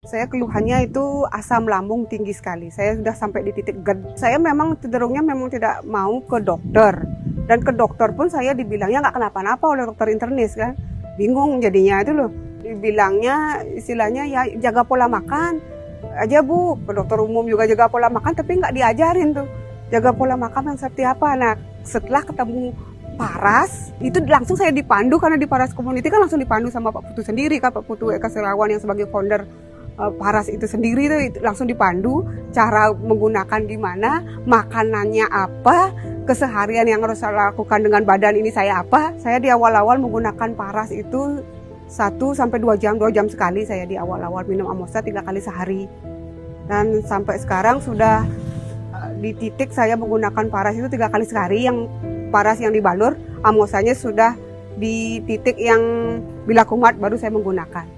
Saya keluhannya itu asam lambung tinggi sekali. Saya sudah sampai di titik GERD. Saya memang cenderungnya tidak mau ke dokter. Dan ke dokter pun saya dibilangnya nggak kenapa-napa oleh dokter internis kan. Bingung jadinya itu loh. Dibilangnya istilahnya ya jaga pola makan aja Bu. Ke dokter umum juga jaga pola makan tapi nggak diajarin tuh. Jaga pola makan yang seperti apa. Nah setelah ketemu Paras, itu langsung saya dipandu karena di Paras Community kan langsung dipandu sama Pak Putu sendiri kan, Pak Putu Eka Sirawan yang sebagai founder Paras itu sendiri itu langsung dipandu cara menggunakan gimana, makanannya apa, keseharian yang harus saya lakukan dengan badan ini saya apa. Saya di awal-awal menggunakan Paras itu 1 sampai 2 jam sekali saya di awal-awal minum Amosa 3 kali sehari. Dan sampai sekarang sudah di titik saya menggunakan Paras itu 3 kali sehari, yang Paras yang dibalur, Amosanya sudah di titik yang bila kumat baru saya menggunakan.